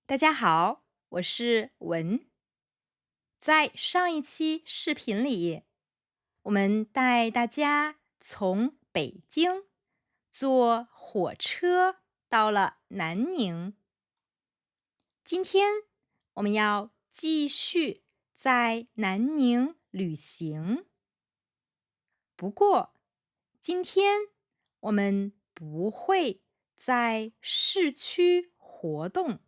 大家好，我是文。在上一期视频里，我们带大家从北京坐火车到了南宁。今天我们要继续在南宁旅行。不过，今天我们不会在市区活动，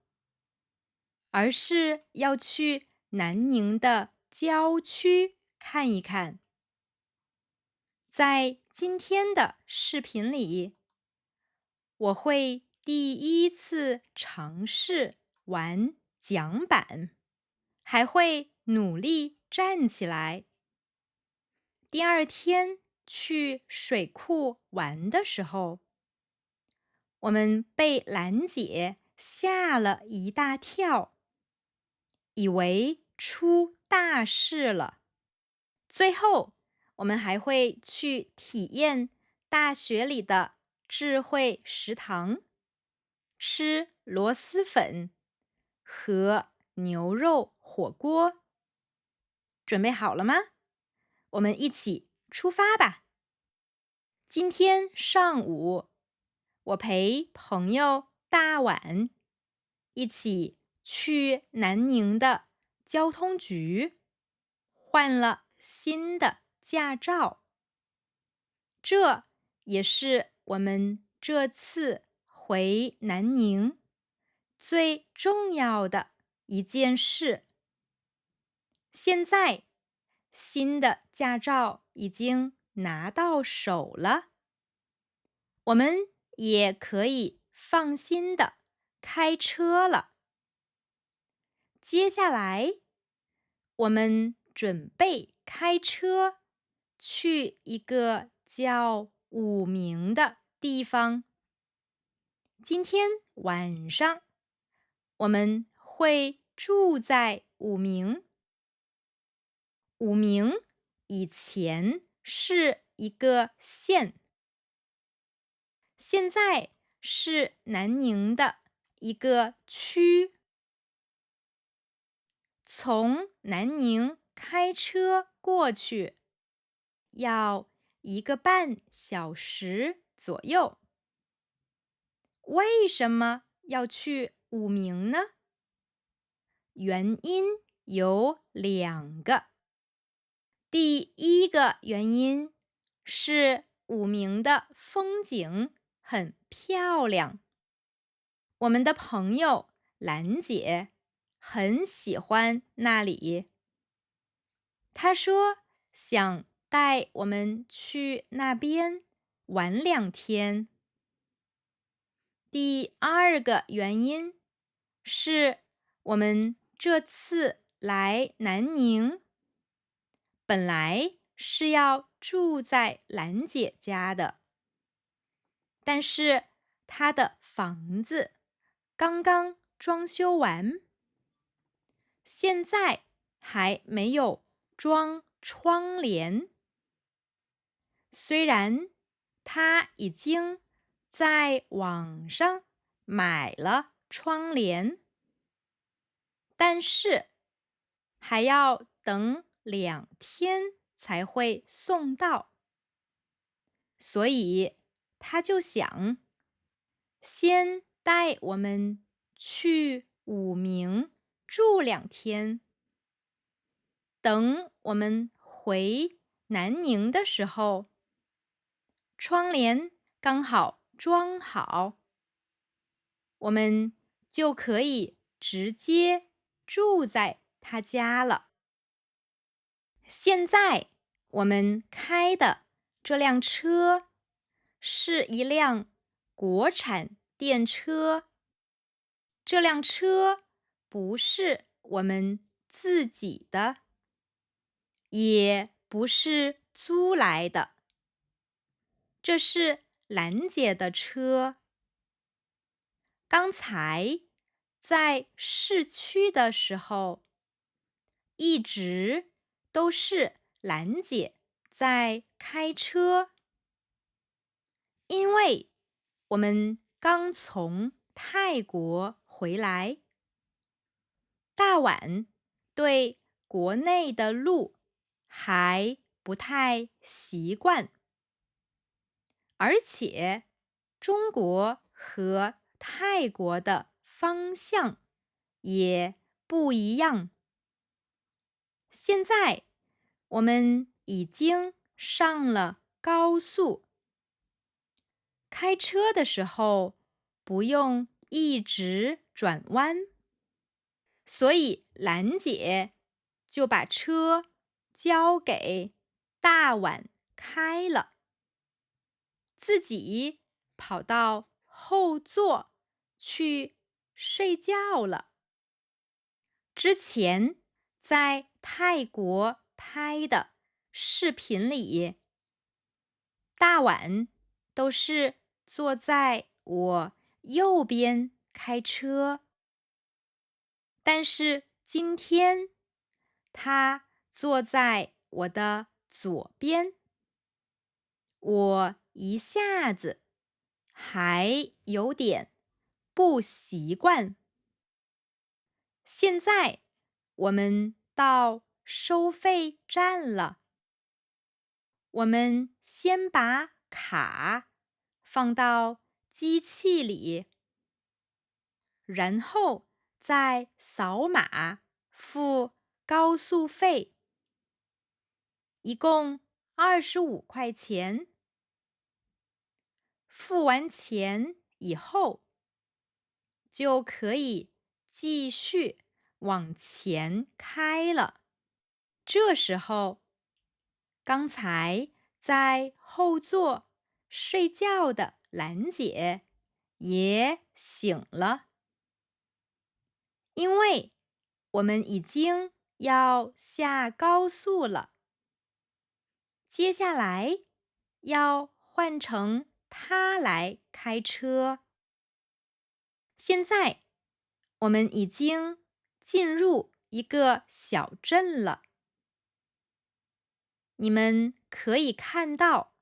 而是要去南宁的郊区看一看。在今天的视频里，我会第一次尝试玩桨板，还会努力站起来。第二天去水库玩的时候，我们被兰姐吓了一大跳，以为出大事了。最后，我们还会去体验大学里的智慧食堂，吃螺蛳粉和牛肉火锅。准备好了吗？我们一起出发吧。今天上午，我陪朋友大碗一起去南宁的交通局换了新的驾照。这也是我们这次回南宁最重要的一件事。现在，新的驾照已经拿到手了，我们也可以放心的开车了。接下来，我们准备开车去一个叫武鸣的地方。今天晚上，我们会住在武鸣。武鸣以前是一个县，现在是南宁的一个区。从南宁开车过去要1个半小时左右。为什么要去武鸣呢？原因有2个。第一个原因是武鸣的风景很漂亮。我们的朋友兰姐很喜欢那里，她说想带我们去那边玩2天。第二个原因是我们这次来南宁，本来是要住在兰姐家的，但是她的房子刚刚装修完，现在还没有装窗帘。虽然她已经在网上买了窗帘，但是还要等2天才会送到，所以他就想先带我们去武鸣住2天，等我们回南宁的时候，窗帘刚好装好，我们就可以直接住在他家了。现在我们开的这辆车是一辆国产电车，这辆车不是我们自己的，也不是租来的，这是兰姐的车。刚才在市区的时候，一直都是兰姐在开车，因为我们刚从泰国回来，大碗对国内的路还不太习惯，而且中国和泰国的方向也不一样。现在我们已经上了高速，开车的时候不用一直转弯，所以兰姐就把车交给大碗开了，自己跑到后座去睡觉了。之前在泰国拍的视频里，大碗都是坐在我右边开车，但是今天他坐在我的左边，我一下子还有点不习惯。现在我们到收费站了，我们先把卡放到机器里，然后再扫码付高速费，一共25块钱。付完钱以后，就可以继续往前开了。这时候，刚才在后座睡觉的兰姐也醒了，因为我们已经要下高速了，接下来要换成她来开车。现在我们已经进入一个小镇了，你们可以看到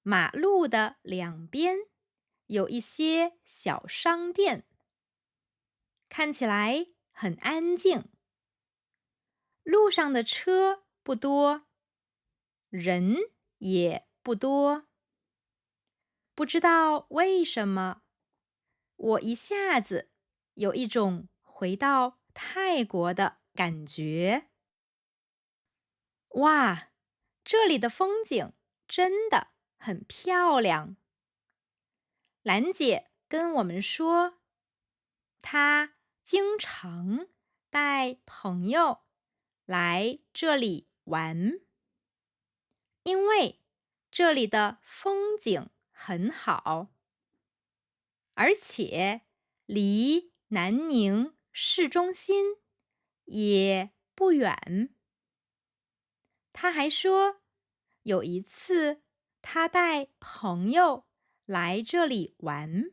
马路的两边有一些小商店，看起来很安静。路上的车不多，人也不多。不知道为什么，我一下子有一种回到泰国的感觉。哇，这里的风景真的很漂亮。兰姐跟我们说，她经常带朋友来这里玩，因为这里的风景很好，而且离南宁市中心也不远。她还说，有一次她带朋友来这里玩，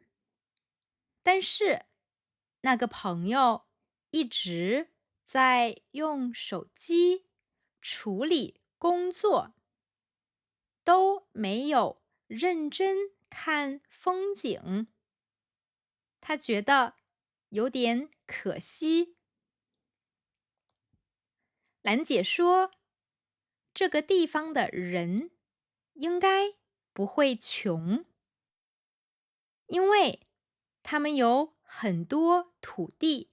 但是那个朋友一直在用手机处理工作，都没有认真看风景。他觉得有点可惜。兰姐说，这个地方的人应该不会穷，因为他们有很多土地，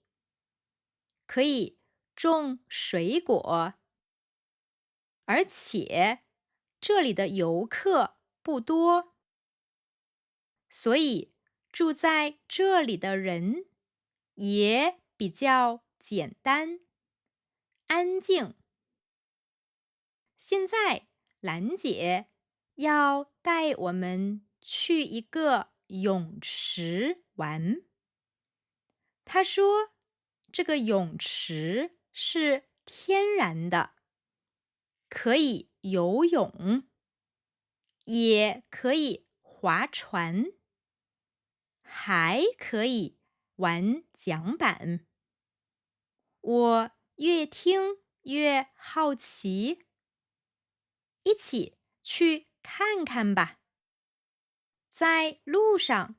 可以种水果，而且这里的游客不多，所以住在这里的人也比较简单、安静。现在兰姐要带我们去一个泳池玩。她说，这个泳池是天然的，可以游泳，也可以划船，还可以玩桨板。我越听越好奇，一起去看看吧。在路上，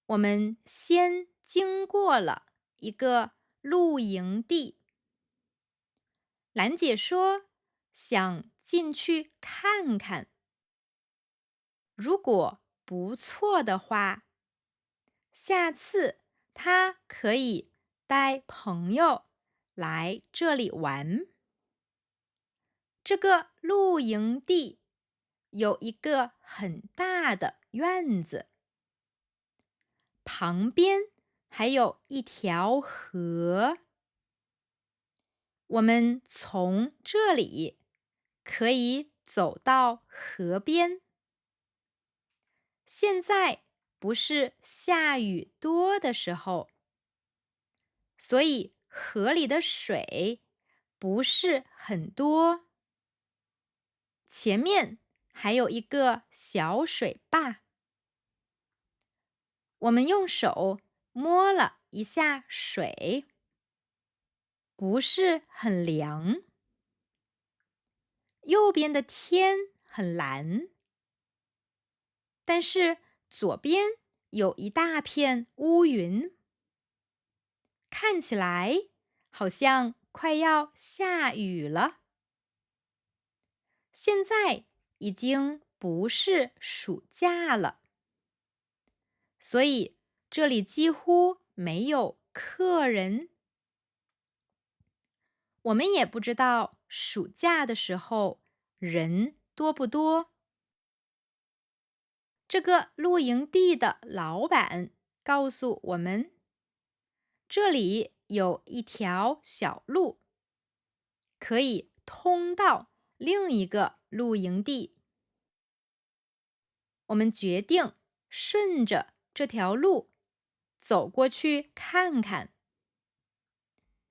我们先经过了一个露营地。兰姐说想进去看看，如果不错的话，下次她可以带朋友来这里玩。这个露营地有一个很大的院子，旁边还有一条河。我们从这里可以走到河边。现在不是下雨多的时候，所以河里的水不是很多。前面还有一个小水坝。我们用手摸了一下水，不是很凉。右边的天很蓝，但是左边有一大片乌云，看起来好像快要下雨了。现在已经不是暑假了，所以这里几乎没有客人。我们也不知道暑假的时候人多不多。这个露营地的老板告诉我们，这里有一条小路，可以通到另一个露营地。我们决定顺着这条路走过去看看。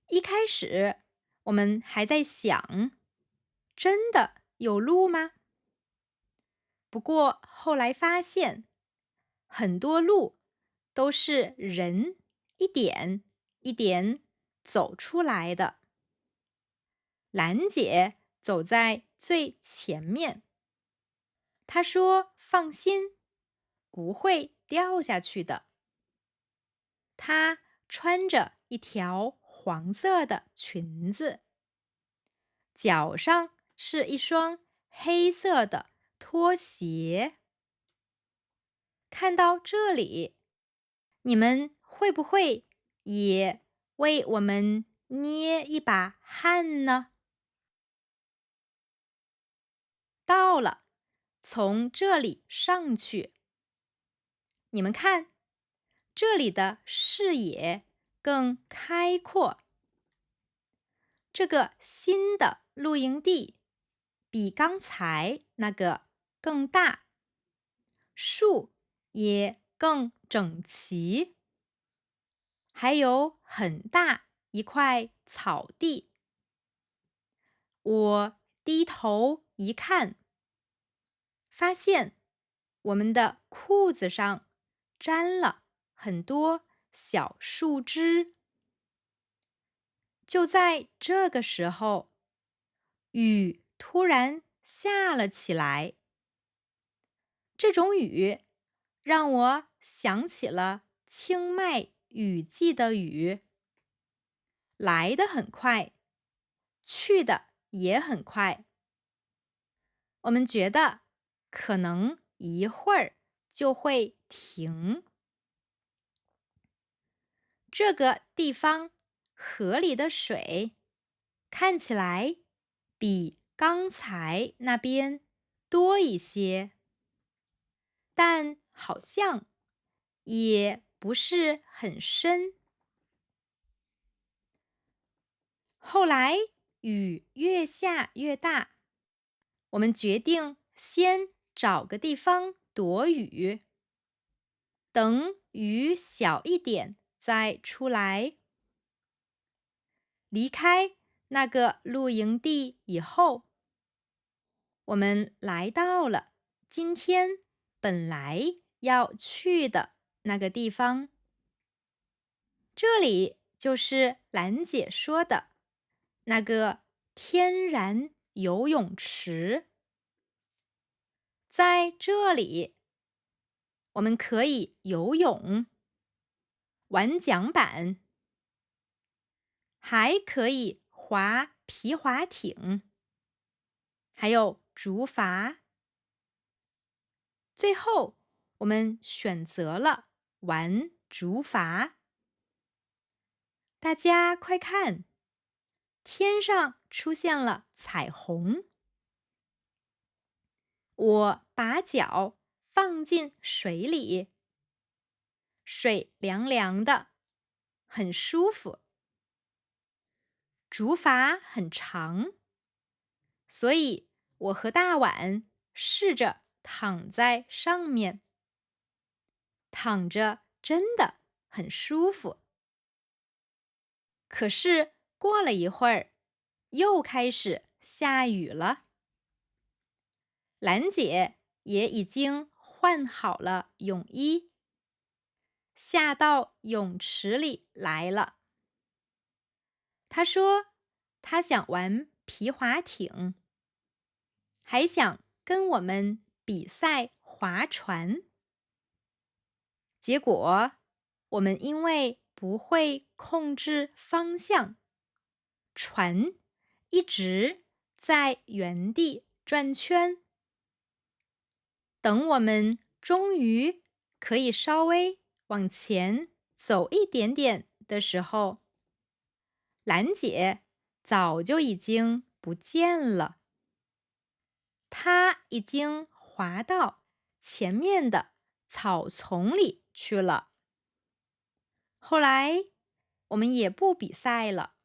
一开始我们还在想，真的有路吗？不过后来发现，很多路都是人一点一点走出来的。兰姐走在最前面，她说放心，不会掉下去的。她穿着一条黄色的裙子，脚上是一双黑色的拖鞋。看到这里，你们会不会也为我们捏一把汗呢？到了，从这里上去。你们看，这里的视野更开阔。这个新的露营地比刚才那个更大，树也更整齐，还有很大一块草地。我低头一看，发现我们的裤子上沾了很多小树枝。就在这个时候，雨突然下了起来。这种雨让我想起了清迈雨季的雨，来得很快，去的也很快。我们觉得可能一会儿就会停。这个地方河里的水看起来比刚才那边多一些，但好像也不是很深。后来雨越下越大，我们决定先找个地方躲雨，等雨小一点再出来。离开那个露营地以后，我们来到了今天本来要去的那个地方。这里就是兰姐说的那个天然游泳池。在这里，我们可以游泳、玩桨板，还可以划皮划艇，还有竹筏。最后，我们选择了玩竹筏。大家快看，天上出现了彩虹。我把脚放进水里，水凉凉的，很舒服。竹筏很长，所以我和大碗试着躺在上面，躺着真的很舒服。可是过了一会儿，又开始下雨了。兰姐也已经换好了泳衣，下到泳池里来了。她说她想玩皮划艇，还想跟我们比赛划船。结果我们因为不会控制方向，船一直在原地转圈。等我们终于可以稍微往前走一点点的时候，兰姐早就已经不见了。她已经滑到前面的草丛里去了。后来我们也不比赛了，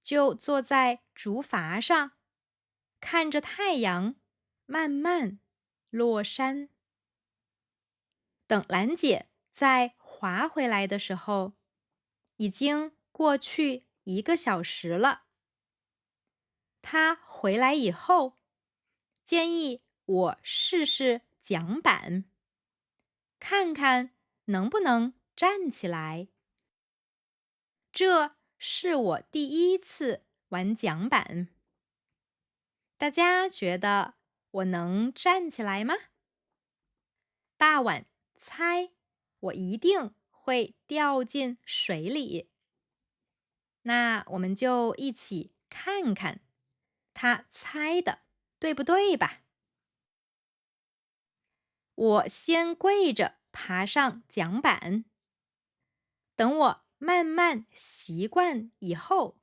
就坐在竹筏上，看着太阳慢慢落山。等兰姐再滑回来的时候，已经过去1个小时了。她回来以后，建议我试试桨板，看看能不能站起来。这是我第一次玩桨板。大家觉得我能站起来吗？大碗猜我一定会掉进水里。那我们就一起看看他猜的对不对吧。我先跪着爬上桨板，等我慢慢习惯以后，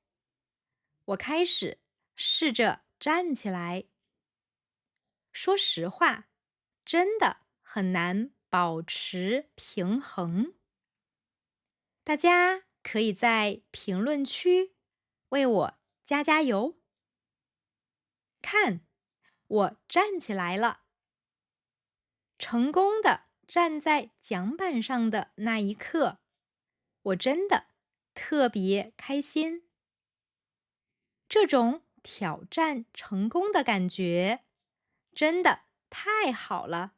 我开始试着站起来。说实话，真的很难保持平衡。大家可以在评论区为我加加油。看，我站起来了。成功的站在桨板上的那一刻，我真的特别开心。这种挑战成功的感觉真的太好了。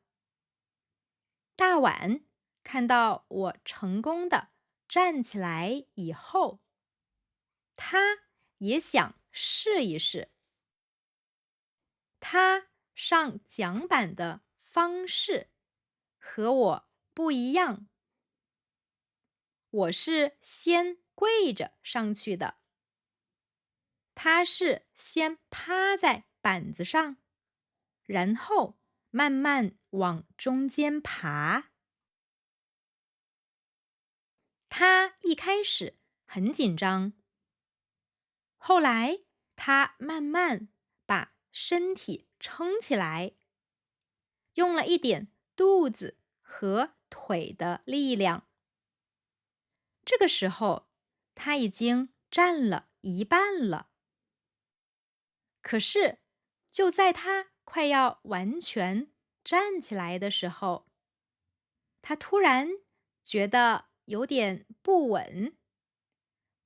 大碗看到我成功的站起来以后，他也想试一试。他上桨板的方式和我不一样。我是先跪着上去的，他是先趴在板子上，然后慢慢往中间爬。他一开始很紧张，后来他慢慢把身体撑起来，用了一点肚子和腿的力量。这个时候，他已经站了一半了。可是，就在他快要完全站起来的时候，他突然觉得有点不稳，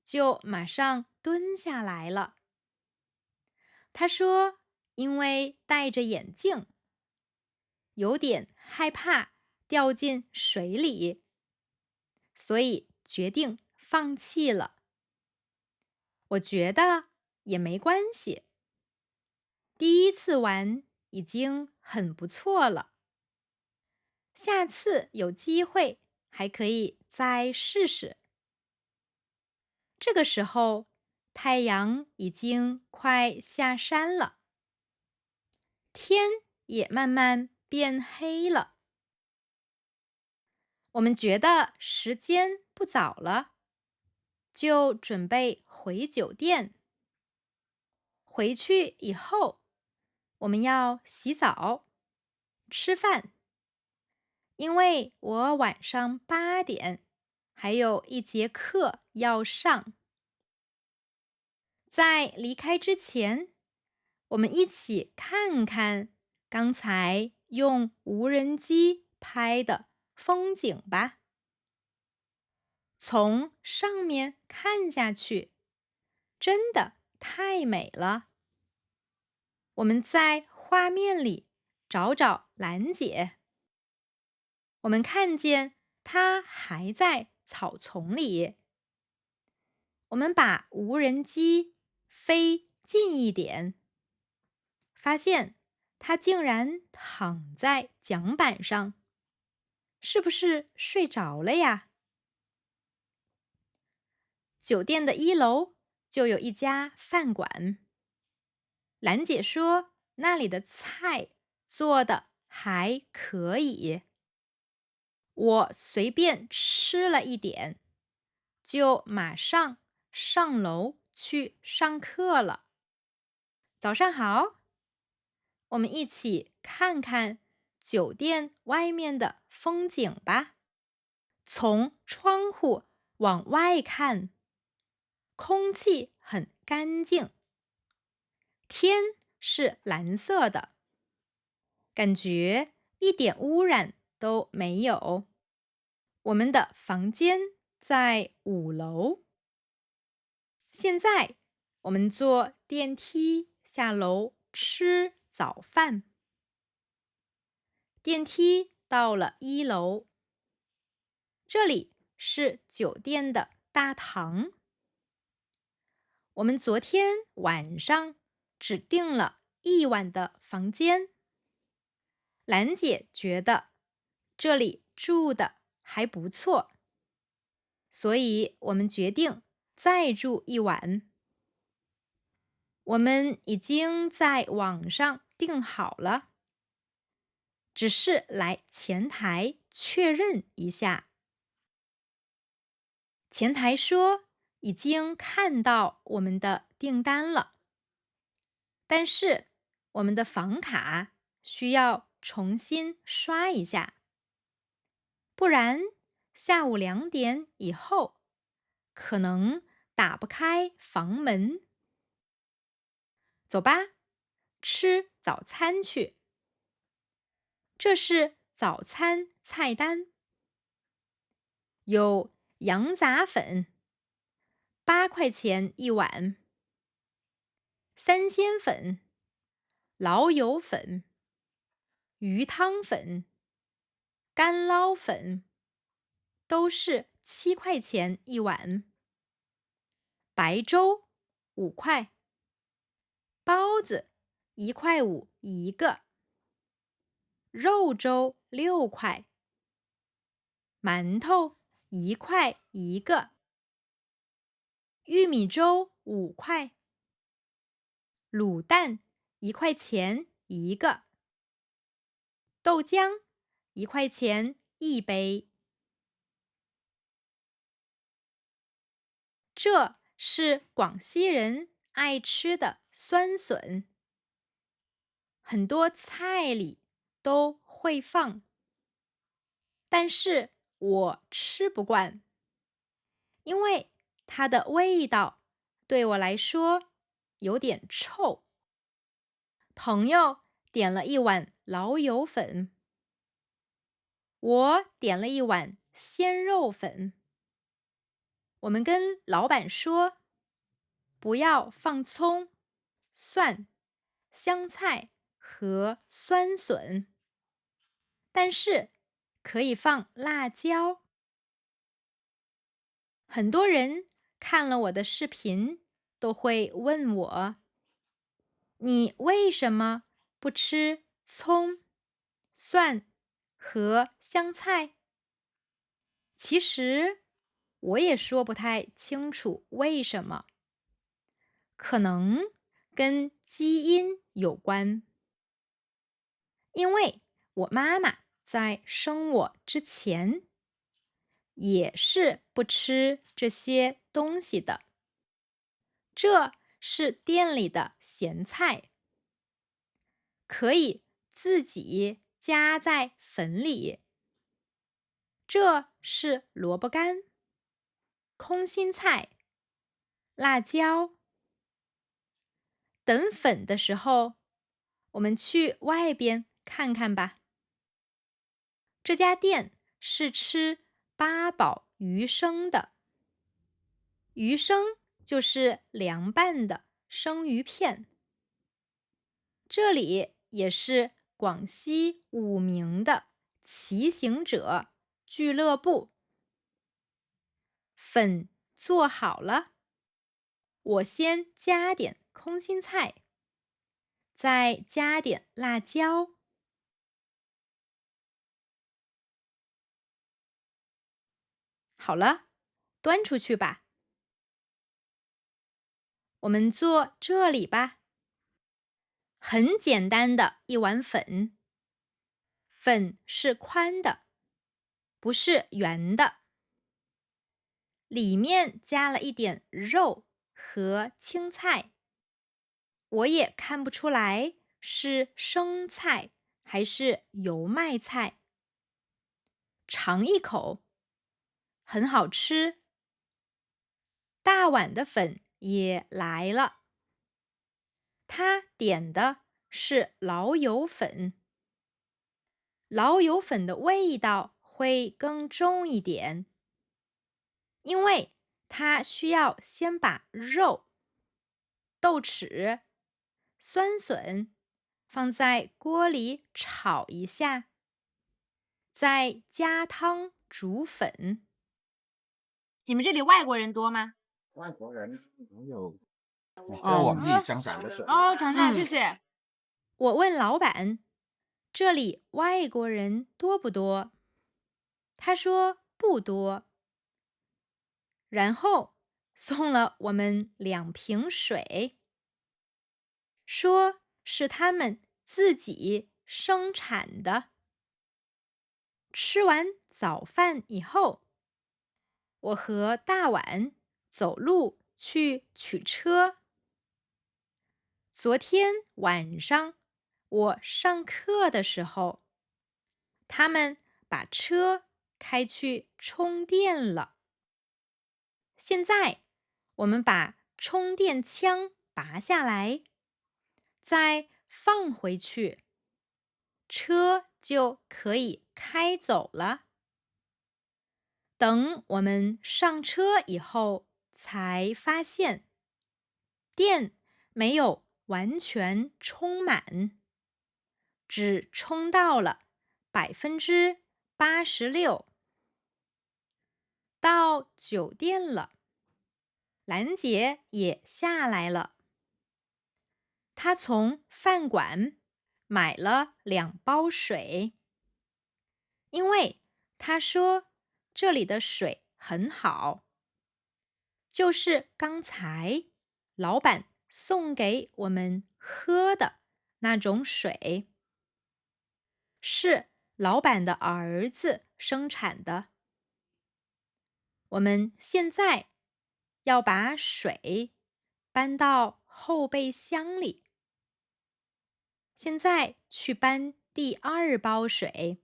就马上蹲下来了。他说，因为戴着眼镜，有点害怕掉进水里，所以决定放弃了。我觉得也没关系，第一次玩已经很不错了。下次有机会还可以再试试。这个时候，太阳已经快下山了，天也慢慢变黑了。我们觉得时间不早了，就准备回酒店。回去以后，我们要洗澡、吃饭，因为我晚上8点还有一节课要上。在离开之前，我们一起看看刚才用无人机拍的风景吧。从上面看下去，真的太美了。我们在画面里找找兰姐。我们看见她还在草丛里。我们把无人机飞近一点，发现她竟然躺在桨板上，是不是睡着了呀？酒店的1楼就有一家饭馆。兰姐说那里的菜做的还可以。我随便吃了一点，就马上上楼去上课了。早上好，我们一起看看酒店外面的风景吧。从窗户往外看，空气很干净，天是蓝色的，感觉一点污染都没有。我们的房间在5楼。现在我们坐电梯下楼吃早饭。电梯到了1楼，这里是酒店的大堂。我们昨天晚上只订了1晚的房间。兰姐觉得这里住的还不错，所以我们决定再住1晚。我们已经在网上订好了，只是来前台确认一下。前台说已经看到我们的订单了，但是我们的房卡需要重新刷一下，不然下午2点以后可能打不开房门。走吧，吃早餐去。这是早餐菜单，有羊杂粉，8块钱1碗；三鲜粉、老友粉、鱼汤粉、干捞粉，都是7块钱1碗；白粥5块，包子1块5一个，肉粥6块，馒头1块一个，玉米粥5块，卤蛋1块钱一个，豆浆1块钱1杯。这是广西人爱吃的酸笋，很多菜里都会放，但是我吃不惯，因为它的味道对我来说有点臭。朋友点了1碗老友粉，我点了1碗鲜肉粉。我们跟老板说，不要放葱、蒜、香菜和酸笋，但是可以放辣椒。很多人看了我的视频，都会问我，你为什么不吃葱、蒜和香菜？其实我也说不太清楚为什么，可能跟基因有关。因为我妈妈在生我之前也是不吃这些东西的。这是店里的咸菜，可以自己加在粉里。这是萝卜干、空心菜、辣椒。等粉的时候，我们去外边看看吧。这家店是吃八宝鱼生的，鱼生就是凉拌的生鱼片。这里也是广西五名的骑行者俱乐部。粉做好了，我先加点空心菜，再加点辣椒。好了，端出去吧。我们做这里吧。很简单的一碗粉，粉是宽的，不是圆的。里面加了一点肉和青菜，我也看不出来是生菜还是油麦菜。尝一口，很好吃。大碗的粉也来了，他点的是老友粉。老友粉的味道会更重一点，因为它需要先把肉、豆豉、酸笋放在锅里炒一下，再加汤煮粉。你们这里外国人多吗？外国人没有，这哦，我们自己乡下的是。哦，尝尝，谢嗯，谢。我问老板，这里外国人多不多？他说不多，然后送了我们2瓶水，说是他们自己生产的。吃完早饭以后，我和大碗走路去取车。昨天晚上我上课的时候，他们把车开去充电了。现在我们把充电枪拔下来，再放回去，车就可以开走了。等我们上车以后，才发现电没有完全充满，只充到了86%。到酒店了，兰姐也下来了。她从饭馆买了2包水，因为她说这里的水很好，就是刚才老板送给我们喝的那种水，是老板的儿子生产的。我们现在要把水搬到后备箱里。现在去搬第2包水。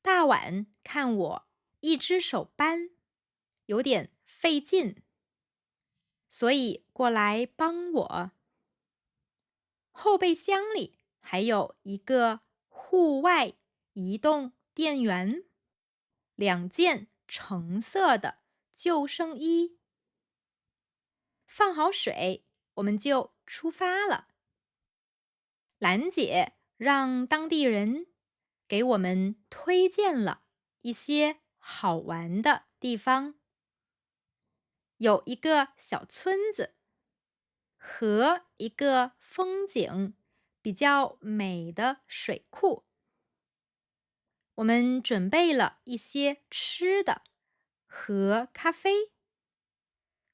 大碗看我一只手搬，有点费劲，所以过来帮我。后备箱里还有一个户外移动电源，2件橙色的救生衣。放好水，我们就出发了。兰姐让当地人给我们推荐了一些好玩的地方，有一个小村子和一个风景比较美的水库。我们准备了一些吃的和咖啡，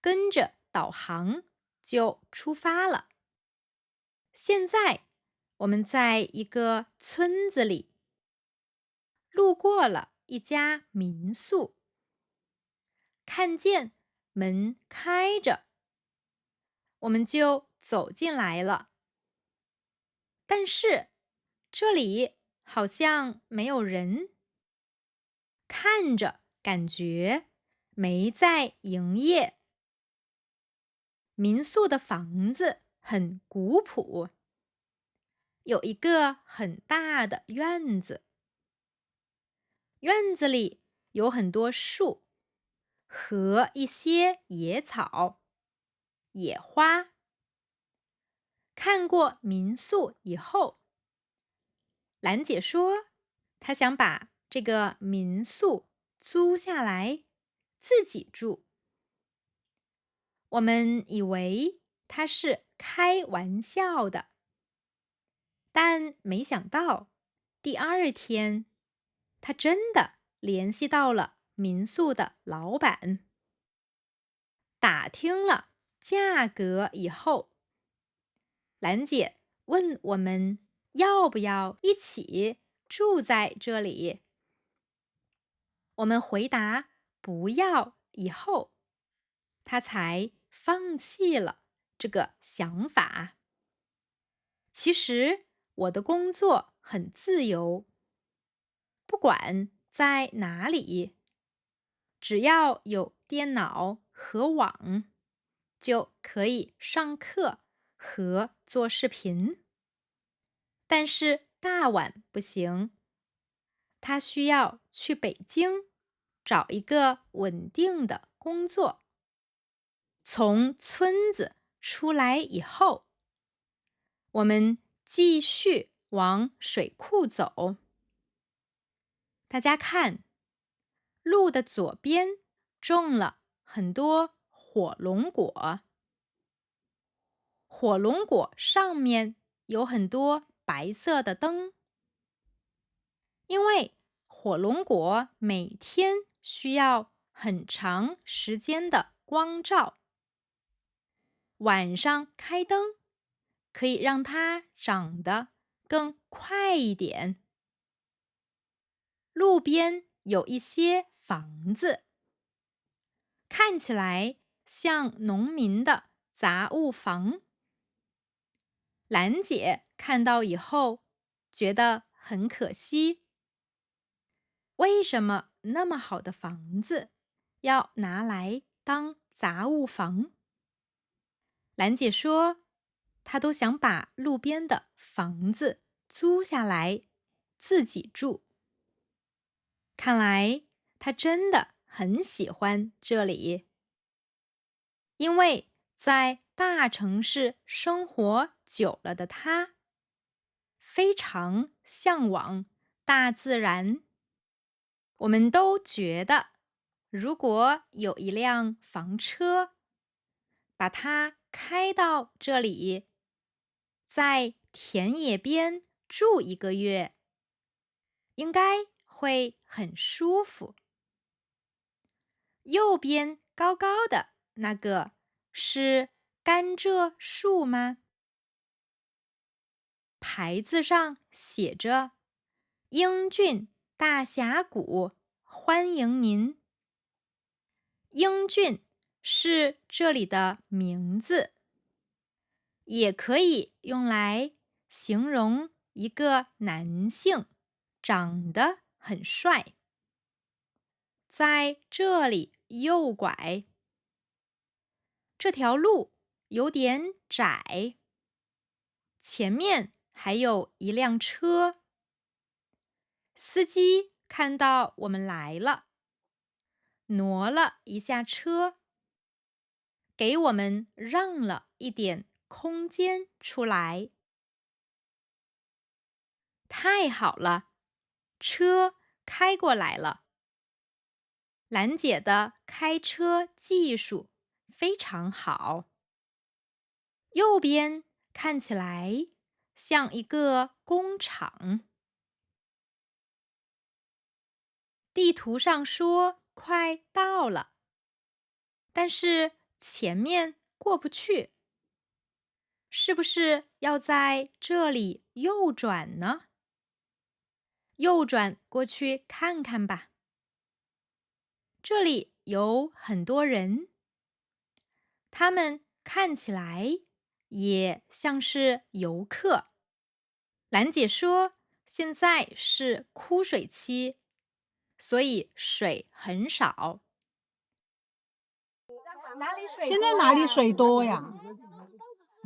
跟着导航就出发了。现在我们在一个村子里，路过了一家民宿，看见门开着，我们就走进来了。但是这里好像没有人，看着感觉没在营业。民宿的房子很古朴，有一个很大的院子，院子里有很多树和一些野草、野花。看过民宿以后，兰姐说她想把这个民宿租下来自己住。我们以为她是开玩笑的，但没想到第二天她真的联系到了民宿的老板，打听了价格以后，兰姐问我们要不要一起住在这里。我们回答不要以后，她才放弃了这个想法。其实我的工作很自由，不管在哪里，只要有电脑和网，就可以上课和做视频。但是大碗不行，他需要去北京找一个稳定的工作。从村子出来以后，我们继续往水库走。大家看，路的左边种了很多火龙果，火龙果上面有很多白色的灯，因为火龙果每天需要很长时间的光照，晚上开灯可以让它长得更快一点。路边有一些房子，看起来像农民的杂物房。兰姐看到以后觉得很可惜，为什么那么好的房子要拿来当杂物房？兰姐说，她都想把路边的房子租下来自己住。看来她真的很喜欢这里，因为在大城市生活久了的她，非常向往大自然。我们都觉得，如果有一辆房车，把它开到这里，在田野边住1个月，应该会很舒服。右边高高的那个是甘蔗树吗？牌子上写着英俊大峡谷欢迎您。英俊是这里的名字，也可以用来形容一个男性长得很帅。在这里右拐，这条路有点窄，前面还有一辆车。司机看到我们来了，挪了一下车，给我们让了一点空间出来。太好了，车开过来了。兰姐的开车技术非常好。右边看起来像一个工厂。地图上说快到了，但是前面过不去，是不是要在这里右转呢？右转过去看看吧。这里有很多人，他们看起来也像是游客。兰姐说，现在是枯水期，所以水很少。现在哪里水多呀？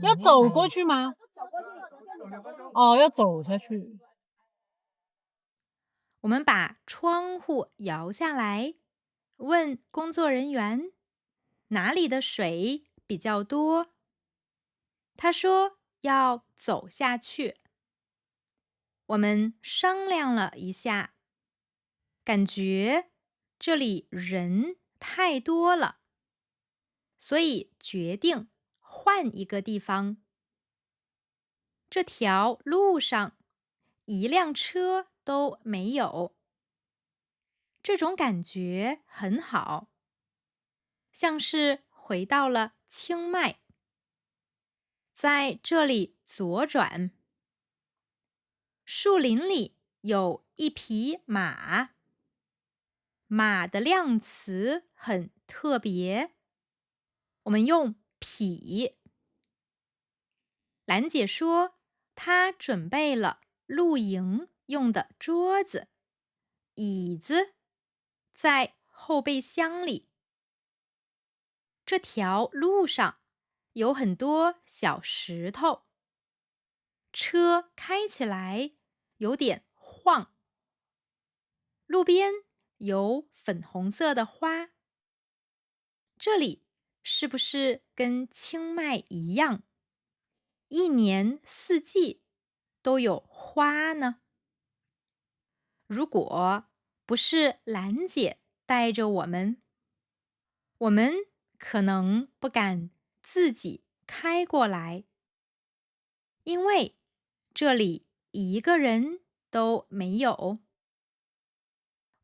要走过去吗？哦，要走下去。我们把窗户摇下来，问工作人员哪里的水比较多。他说要走下去。我们商量了一下，感觉这里人太多了，所以决定换一个地方。这条路上一辆车都没有，这种感觉很好，像是回到了清迈。在这里左转，树林里有一匹马，马的量词很特别，我们用匹。兰姐说，她准备了露营用的桌子、椅子，在后备箱里。这条路上有很多小石头，车开起来有点晃。路边有粉红色的花，这里是不是跟清迈一样，一年四季都有花呢？如果不是兰姐带着我们可能不敢自己开过来，因为这里一个人都没有。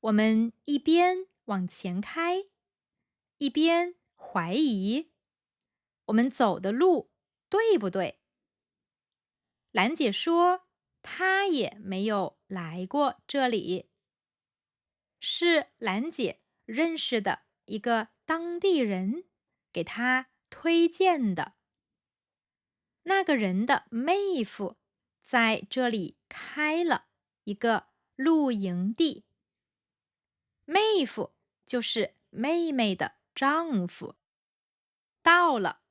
我们一边往前开，一边怀疑我们走的路对不对。兰姐说，她也没有来过这里，是兰姐认识的一个当地人给她推荐的。那个人的妹夫在这里开了一个露营地，妹夫就是妹妹的丈夫。到了，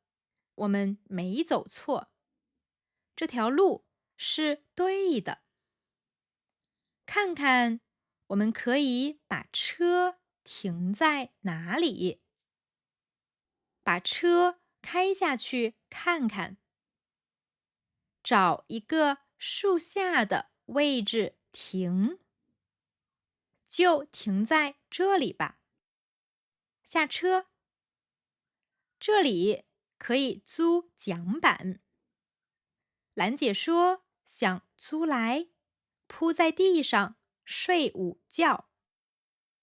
我们没走错，这条路是对的。看看我们可以把车停在哪里，把车开下去看看，找一个树下的位置停，就停在这里吧。下车，这里可以租桨板。兰姐说想租来铺在地上睡午觉。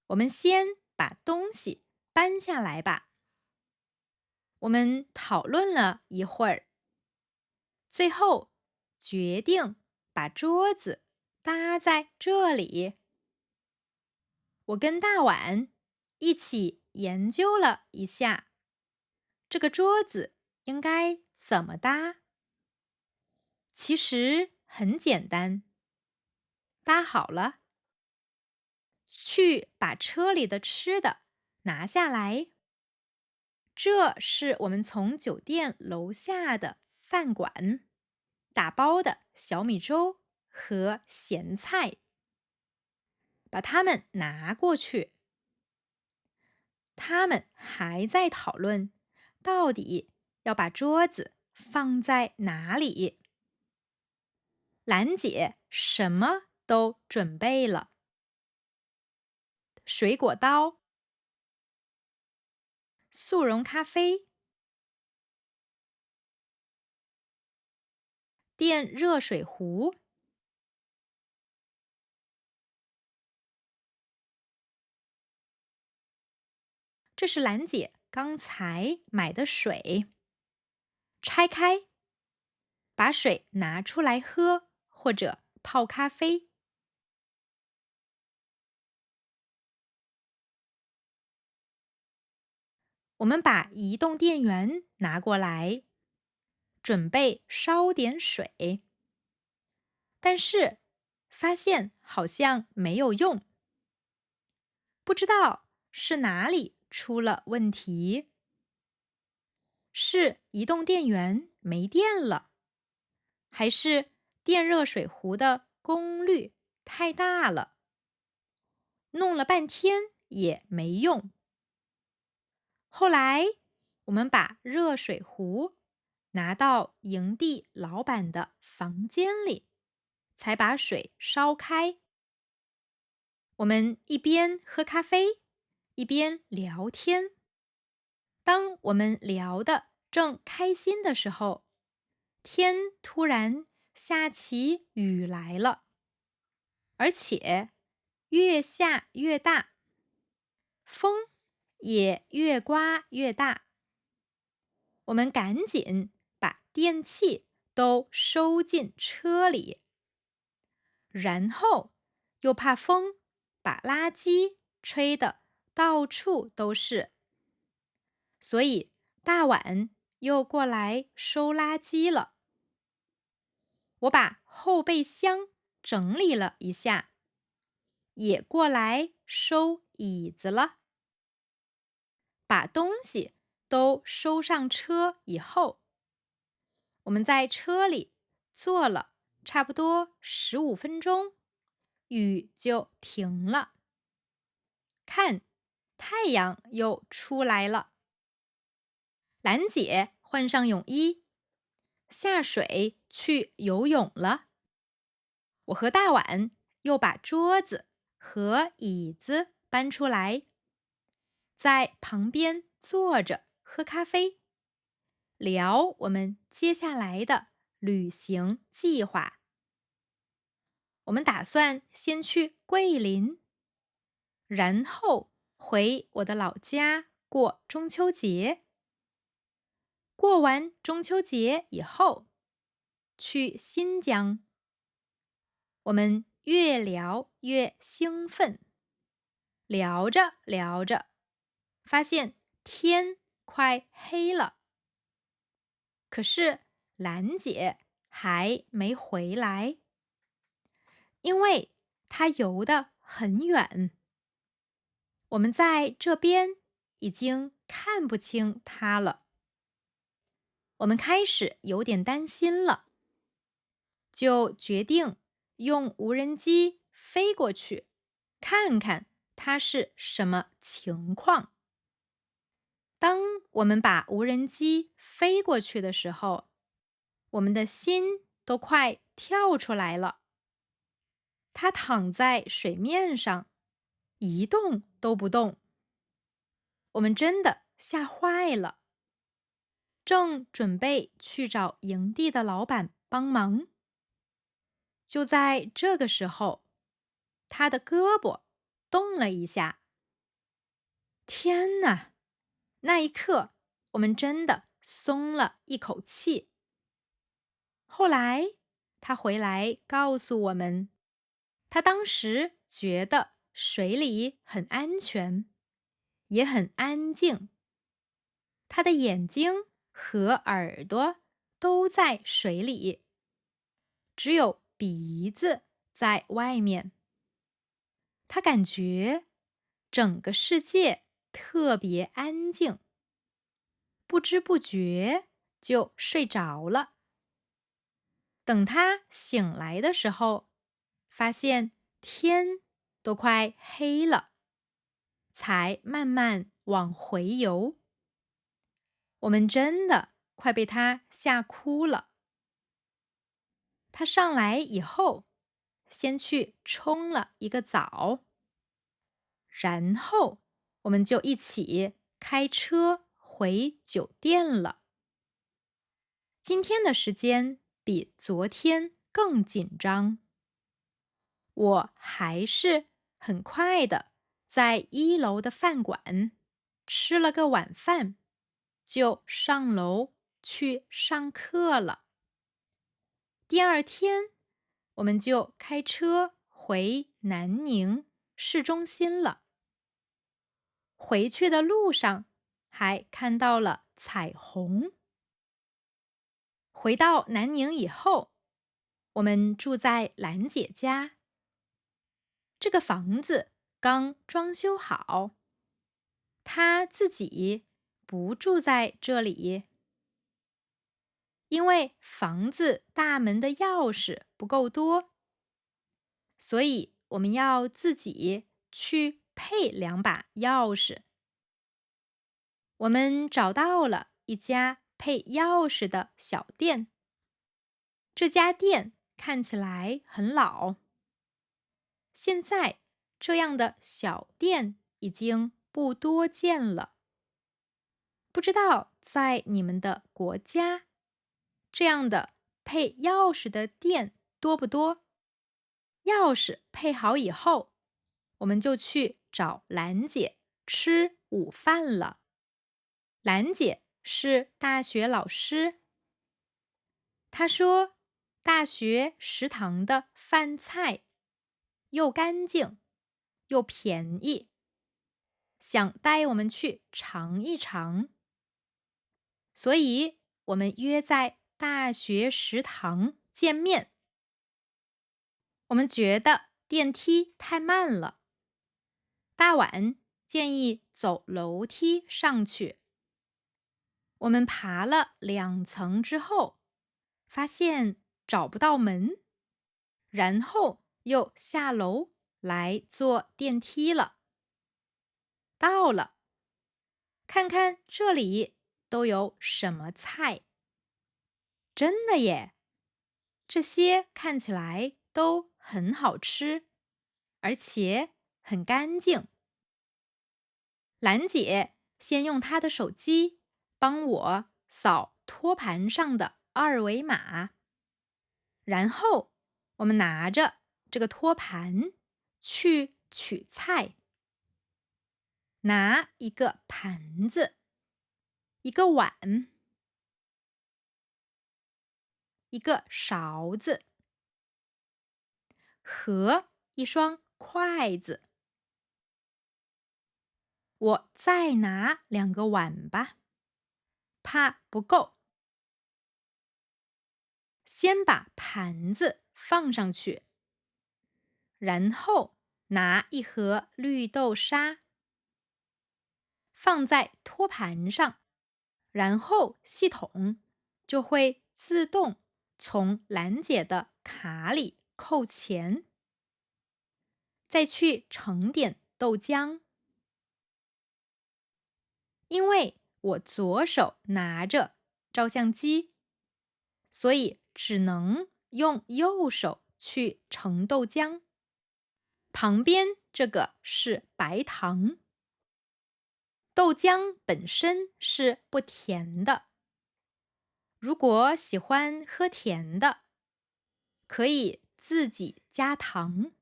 我们先把东西搬下来吧。我们讨论了一会儿，最后决定把桌子搭在这里。我跟大碗一起研究了一下，这个桌子应该怎么搭。其实很简单，搭好了，去把车里的吃的拿下来。这是我们从酒店楼下的饭馆打包的小米粥和咸菜，把它们拿过去。他们还在讨论，到底要把桌子放在哪里。兰姐什么都准备了，水果刀、速溶咖啡、电热水壶、这是兰姐刚才买的水。拆开，把水拿出来喝，或者泡咖啡。我们把移动电源拿过来，准备烧点水，但是发现好像没有用，不知道是哪里出了问题。是移动电源没电了，还是电热水壶的功率太大了？弄了半天也没用。后来，我们把热水壶拿到营地老板的房间里，才把水烧开。我们一边喝咖啡，一边聊天。当我们聊得正开心的时候，天突然下起雨来了，而且越下越大，风也越刮越大。我们赶紧把电器都收进车里，然后又怕风把垃圾吹得到处都是，所以大碗又过来收垃圾了。我把后备箱整理了一下，也过来收椅子了。把东西都收上车以后，我们在车里坐了差不多15分钟，雨就停了。看，太阳又出来了。兰姐换上泳衣，下水去游泳了。我和大碗又把桌子和椅子搬出来，在旁边坐着喝咖啡，聊我们接下来的旅行计划。我们打算先去桂林，然后回我的老家过中秋节。过完中秋节以后，去新疆。我们越聊越兴奋，聊着聊着，发现天快黑了。可是兰姐还没回来，因为她游得很远。我们在这边已经看不清她了。我们开始有点担心了，就决定用无人机飞过去，看看它是什么情况。当我们把无人机飞过去的时候，我们的心都快跳出来了。它躺在水面上，一动都不动。我们真的吓坏了，正准备去找营地的老板帮忙。就在这个时候，他的胳膊动了一下。天哪！那一刻，我们真的松了一口气。后来，他回来告诉我们，他当时觉得水里很安全，也很安静。他的眼睛和耳朵都在水里，只有鼻子在外面。他感觉整个世界特别安静，不知不觉就睡着了。等他醒来的时候，发现天都快黑了，才慢慢往回游。我们真的快被他吓哭了。他上来以后，先去冲了一个澡，然后我们就一起开车回酒店了。今天的时间比昨天更紧张。我还是很快的在1楼的饭馆吃了个晚饭，就上楼去上课了。第二天，我们就开车回南宁市中心了。回去的路上，还看到了彩虹。回到南宁以后，我们住在兰姐家。这个房子刚装修好，她自己不住在这里，因为房子大门的钥匙不够多，所以我们要自己去配2把钥匙。我们找到了一家配钥匙的小店，这家店看起来很老。现在这样的小店已经不多见了。不知道在你们的国家，这样的配钥匙的店多不多？钥匙配好以后，我们就去找兰姐吃午饭了。兰姐是大学老师，她说大学食堂的饭菜又干净又便宜，想带我们去尝一尝。所以我们约在大学食堂见面。我们觉得电梯太慢了，大碗建议走楼梯上去。我们爬了2层之后，发现找不到门，然后又下楼来坐电梯了。到了，看看这里都有什么菜。真的耶，这些看起来都很好吃，而且很干净。兰姐先用她的手机帮我扫托盘上的2维码，然后我们拿着这个托盘去取菜。拿一个盘子，一个碗，一个勺子，和一双筷子。我再拿2个碗吧，怕不够。先把盘子放上去，然后拿一盒绿豆沙放在托盘上，然后系统就会自动从兰姐的卡里扣钱。再去盛点豆浆。因为我左手拿着照相机，所以只能用右手去盛豆浆。旁边这个是白糖。豆浆本身是不甜的，如果喜欢喝甜的，可以自己加糖。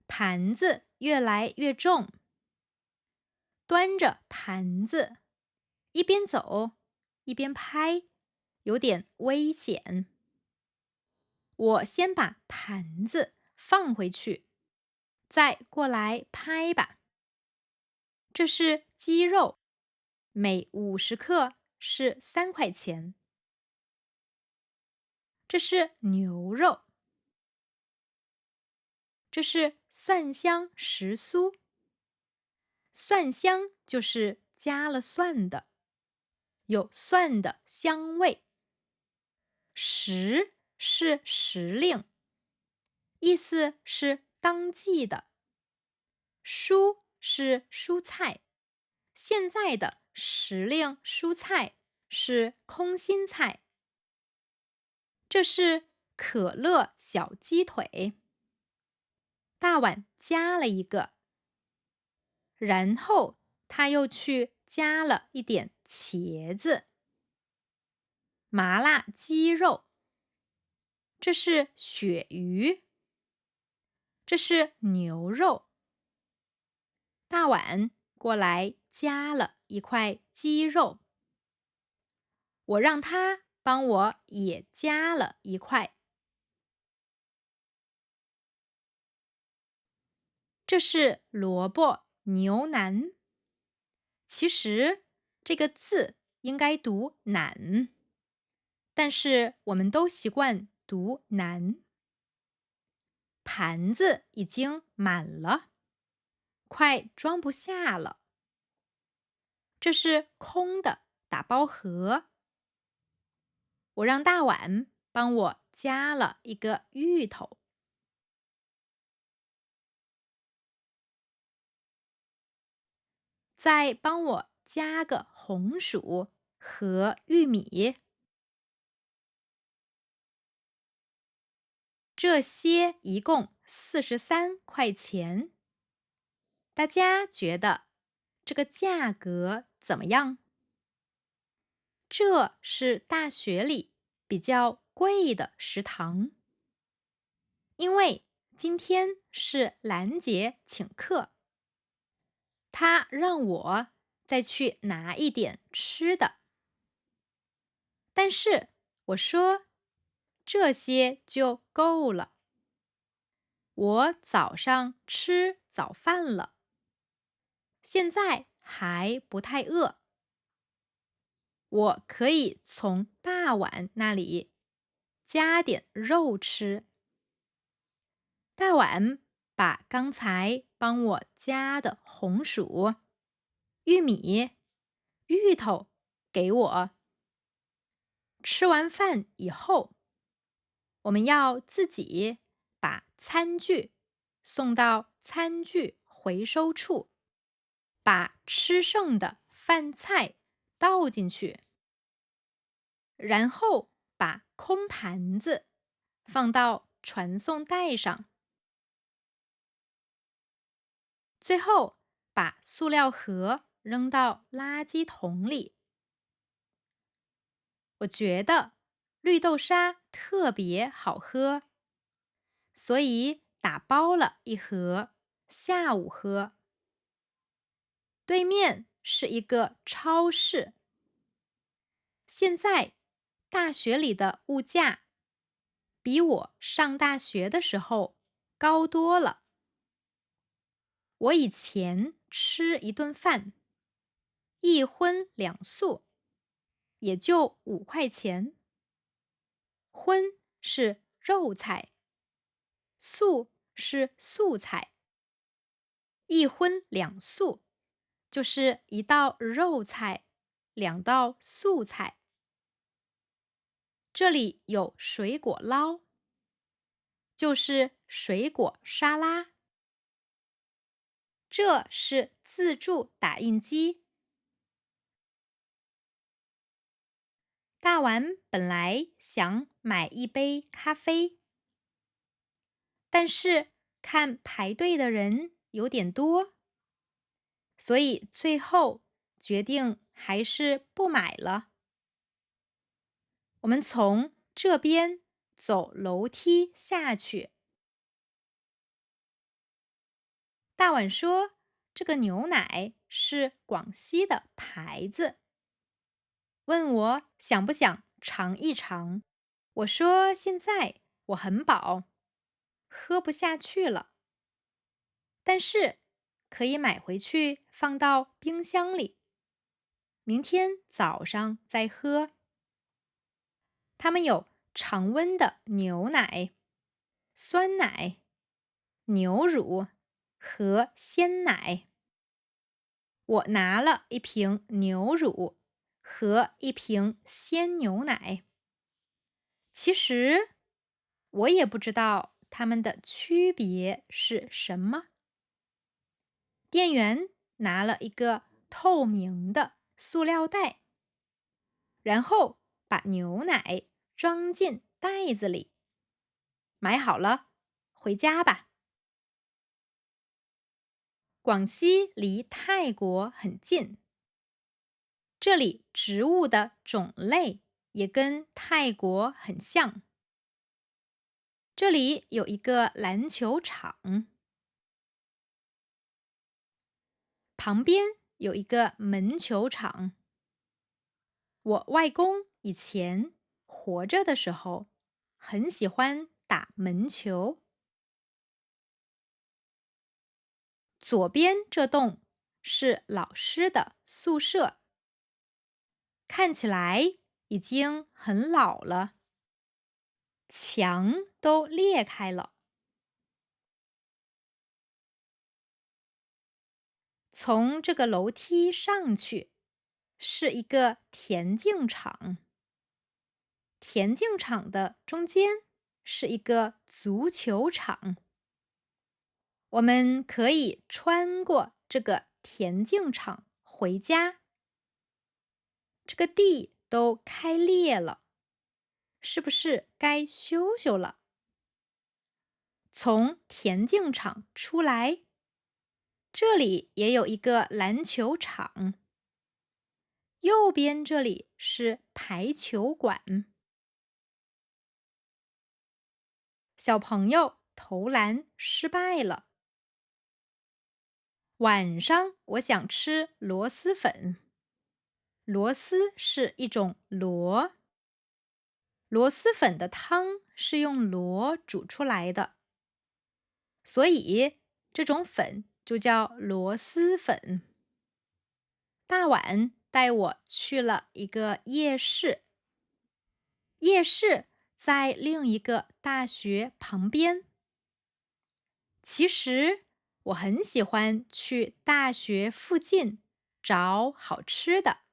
盘子越来越重，端着盘子一边走一边拍，有点危险。我先把盘子放回去，再过来拍吧。这是鸡肉，每50克是3块钱。这是牛肉，这是蒜香时蔬。蒜香就是加了蒜的，有蒜的香味。时是时令，意思是当季的。蔬是蔬菜，现在的时令蔬菜是空心菜。这是可乐小鸡腿，大碗加了一个，然后他又去加了一点茄子。麻辣鸡肉，这是鳕鱼，这是牛肉。大碗过来加了一块鸡肉，我让他帮我也加了一块。这是萝卜牛腩，其实这个字应该读腩，但是我们都习惯读南。盘子已经满了，快装不下了。这是空的打包盒，我让大碗帮我加了一个芋头。再帮我加个红薯和玉米。这些一共43块钱。大家觉得这个价格怎么样？这是大学里比较贵的食堂，因为今天是兰姐请客，她让我再去拿一点吃的。但是我说这些就够了，我早上吃早饭了，现在还不太饿，我可以从大碗那里加点肉吃。大碗把刚才帮我加的红薯、玉米、芋头给我。吃完饭以后，我们要自己把餐具送到餐具回收处，把吃剩的饭菜倒进去，然后把空盘子放到传送带上，最后把塑料盒扔到垃圾桶里。我觉得绿豆沙特别好喝，所以打包了一盒，下午喝。对面是一个超市。现在大学里的物价比我上大学的时候高多了。我以前吃一顿饭，一荤两素，也就5块钱。荤是肉菜，素是素菜。一荤两素就是1道肉菜，2道素菜。这里有水果捞，就是水果沙拉。这是自助打印机。大碗本来想买一杯咖啡，但是看排队的人有点多，所以最后决定还是不买了。我们从这边走楼梯下去。大碗说这个牛奶是广西的牌子，问我想不想尝一尝。我说现在我很饱，喝不下去了，但是可以买回去放到冰箱里，明天早上再喝。他们有常温的牛奶、酸奶、牛乳和鲜奶。我拿了一瓶牛乳和一瓶鲜牛奶。其实我也不知道它们的区别是什么。店员拿了一个透明的塑料袋，然后把牛奶装进袋子里。买好了，回家吧。广西离泰国很近，这里植物的种类也跟泰国很像。这里有一个篮球场，旁边有一个门球场。我外公以前活着的时候，很喜欢打门球。左边这栋是老师的宿舍，看起来已经很老了，墙都裂开了。从这个楼梯上去是一个田径场，田径场的中间是一个足球场。我们可以穿过这个田径场回家。这个地都开裂了，是不是该修修了？从田径场出来，这里也有一个篮球场，右边这里是排球馆。小朋友投篮失败了。晚上我想吃螺蛳粉。螺蛳是一种螺，螺蛳粉的汤是用螺煮出来的，所以这种粉就叫螺蛳粉。大碗带我去了一个夜市，夜市在另一个大学旁边。其实我很喜欢去大学附近找好吃的，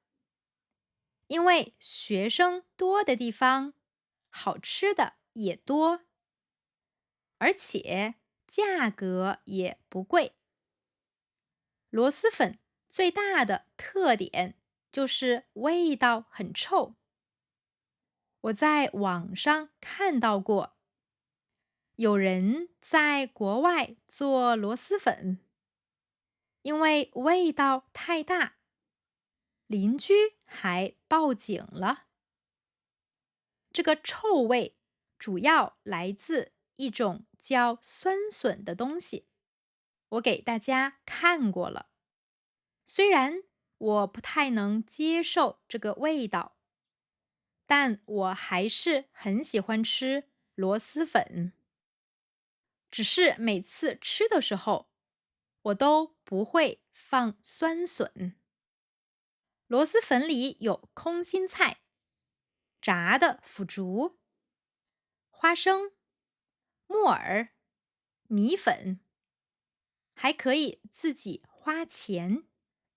因为学生多的地方，好吃的也多，而且价格也不贵。螺蛳粉最大的特点就是味道很臭。我在网上看到过，有人在国外做螺蛳粉，因为味道太大，邻居还报警了。这个臭味主要来自一种叫酸笋的东西，我给大家看过了。虽然我不太能接受这个味道，但我还是很喜欢吃螺蛳粉。只是每次吃的时候，我都不会放酸笋。螺蛳粉里有空心菜、炸的腐竹、花生、木耳、米粉，还可以自己花钱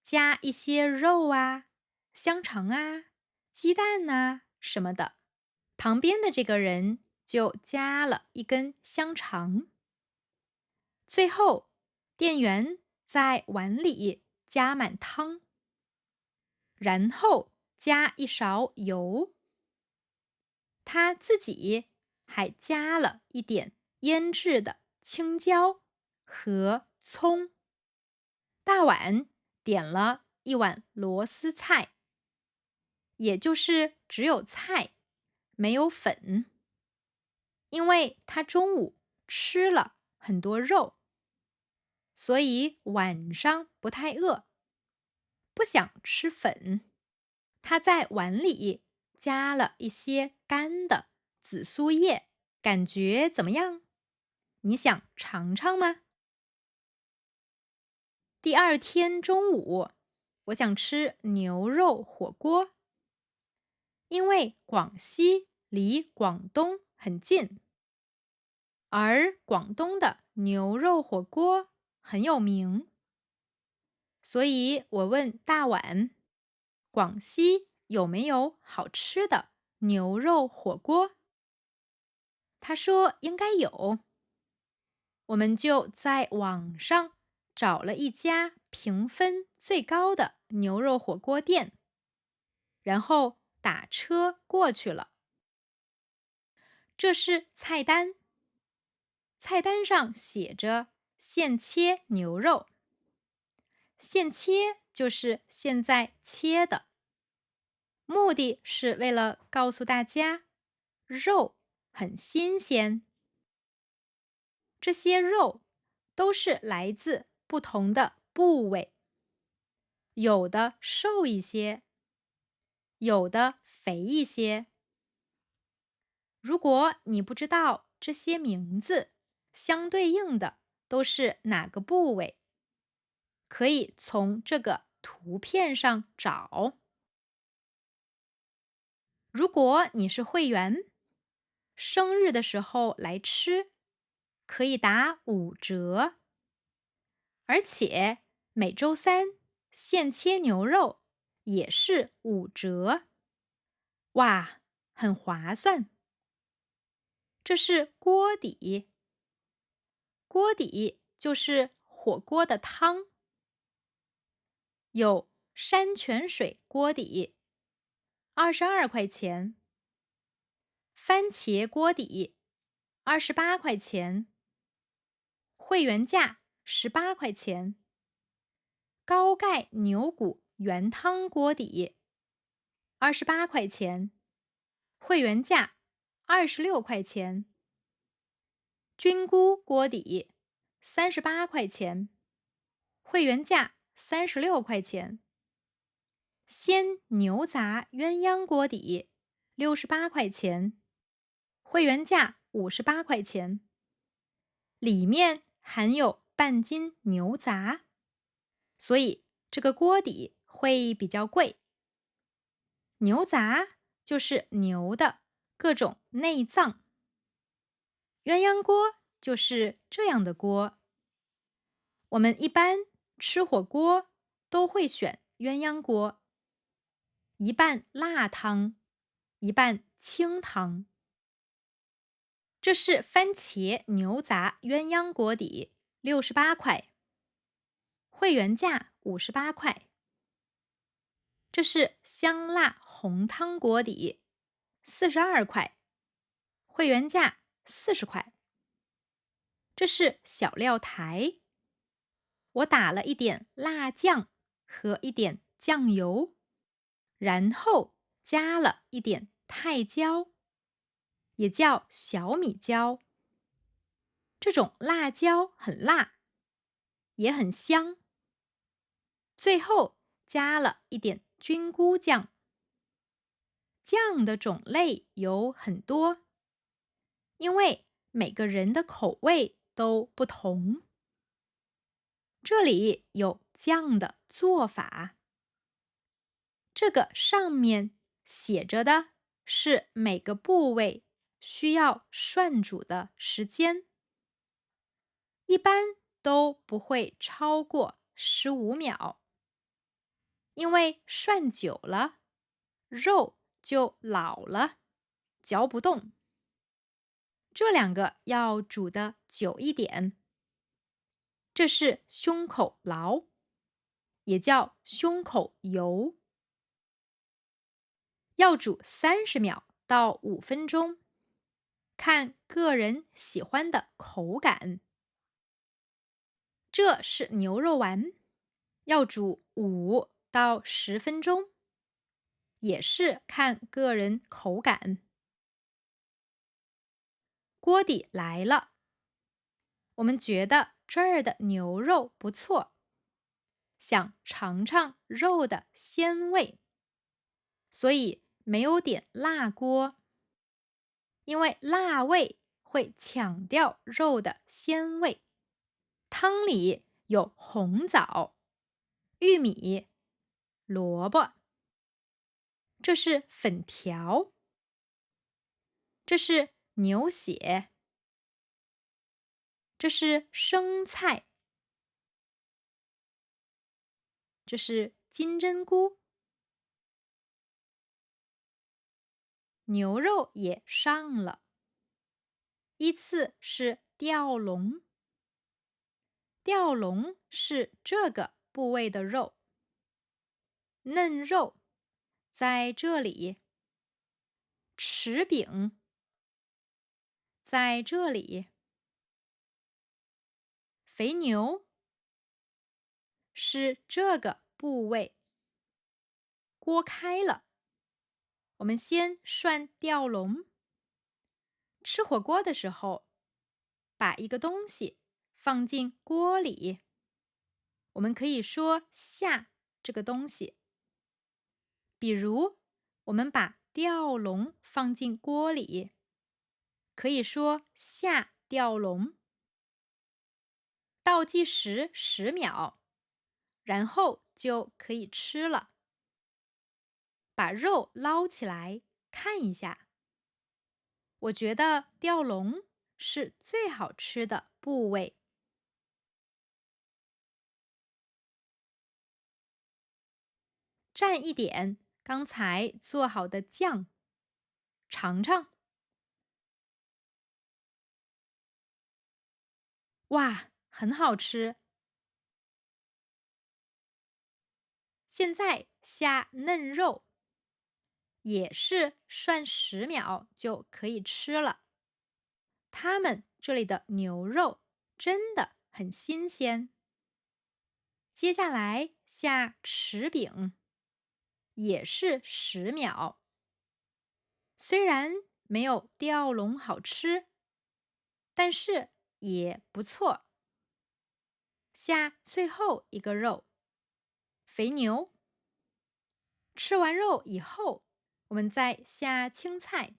加一些肉啊、香肠啊、鸡蛋啊什么的。旁边的这个人就加了一根香肠。最后，店员在碗里加满汤，然后加一勺油。他自己还加了一点腌制的青椒和葱。大碗点了一碗螺丝菜，也就是只有菜，没有粉，因为他中午吃了很多肉，所以晚上不太饿，不想吃粉。他在碗里加了一些干的紫苏叶，感觉怎么样？你想尝尝吗？第二天中午，我想吃牛肉火锅，因为广西离广东很近，而广东的牛肉火锅很有名，所以我问大碗，广西有没有好吃的牛肉火锅？他说应该有。我们就在网上找了一家评分最高的牛肉火锅店，然后打车过去了。这是菜单，菜单上写着现切牛肉，现切就是现在切的，目的是为了告诉大家肉很新鲜。这些肉都是来自不同的部位，有的瘦一些，有的肥一些。如果你不知道这些名字相对应的都是哪个部位，可以从这个图片上找。如果你是会员，生日的时候来吃，可以打5折。而且每周三现切牛肉也是5折。哇，很划算。这是锅底，锅底就是火锅的汤。有山泉水锅底，22块钱；番茄锅底28块钱；会员价18块钱；高钙牛骨原汤锅底28块钱，会员价26块钱；菌菇锅底38块钱，会员价36块钱；鲜牛杂鸳鸯锅底68块钱，会员价58块钱。里面含有半斤牛杂，所以这个锅底会比较贵。牛杂就是牛的各种内脏，鸳鸯锅就是这样的锅。我们一般吃火锅都会选鸳鸯锅，一半辣汤，一半清汤。这是番茄牛杂鸳鸯锅底，68块，会员价58块。这是香辣红汤锅底，42块，会员价40块。这是小料台，我打了一点辣酱和一点酱油，然后加了一点泰椒，也叫小米椒。这种辣椒很辣，也很香。最后加了一点菌菇酱。酱的种类有很多，因为每个人的口味都不同。这里有酱的做法，这个上面写着的是每个部位需要涮煮的时间，一般都不会超过15秒，因为涮久了，肉就老了，嚼不动。这两个要煮的久一点。这是胸口劳，也叫胸口油，要煮30秒到5分钟，看个人喜欢的口感。这是牛肉丸，要煮5到10分钟，也是看个人口感。锅底来了，我们觉得这儿的牛肉不错，想尝尝肉的鲜味，所以没有点辣锅，因为辣味会抢掉肉的鲜味。汤里有红枣、玉米、萝卜，这是粉条，这是牛血，这是生菜，这是金针菇。牛肉也上了，依次是吊龙。吊龙是这个部位的肉，嫩肉在这里，匙柄在这里，肥牛是这个部位。锅开了，我们先涮吊龙。吃火锅的时候，把一个东西放进锅里，我们可以说下这个东西。比如，我们把吊笼放进锅里，可以说下吊笼，倒计时10秒，然后就可以吃了。把肉捞起来看一下，我觉得吊笼是最好吃的部位。蘸一点刚才做好的酱，尝尝。哇，很好吃！现在下嫩肉，也是涮10秒就可以吃了。他们这里的牛肉真的很新鲜。接下来下匙饼，也是10秒。虽然没有吊笼好吃，但是也不错。下最后一个肉，肥牛。吃完肉以后，我们再下青菜。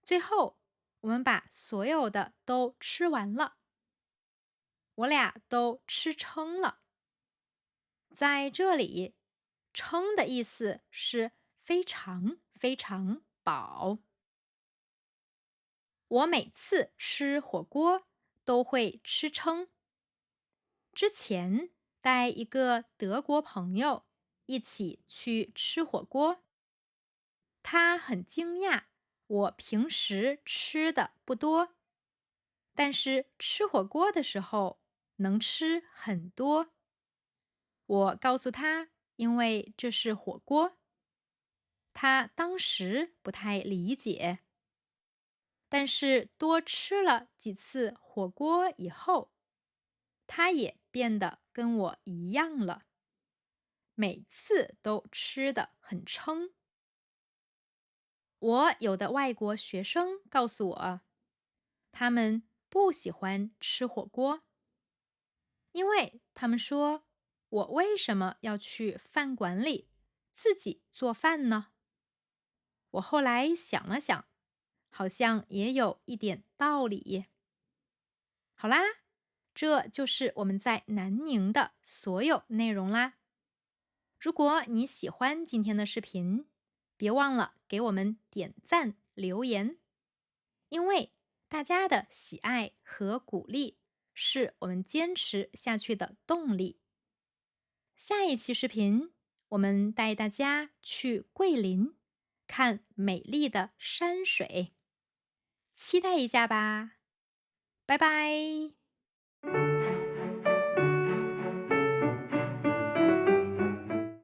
最后，我们把所有的都吃完了。我俩都吃撑了。在这里，撑的意思是非常非常饱。我每次吃火锅都会吃撑。之前带一个德国朋友一起去吃火锅，他很惊讶我平时吃的不多，但是吃火锅的时候能吃很多。我告诉他，因为这是火锅。他当时不太理解，但是多吃了几次火锅以后，他也变得跟我一样了，每次都吃得很撑。我有的外国学生告诉我，他们不喜欢吃火锅，因为他们说，我为什么要去饭馆里自己做饭呢？我后来想了想，好像也有一点道理。好啦，这就是我们在南宁的所有内容啦。如果你喜欢今天的视频，别忘了给我们点赞留言，因为大家的喜爱和鼓励是我们坚持下去的动力。下一期视频，我们带大家去桂林看美丽的山水，期待一下吧。拜拜。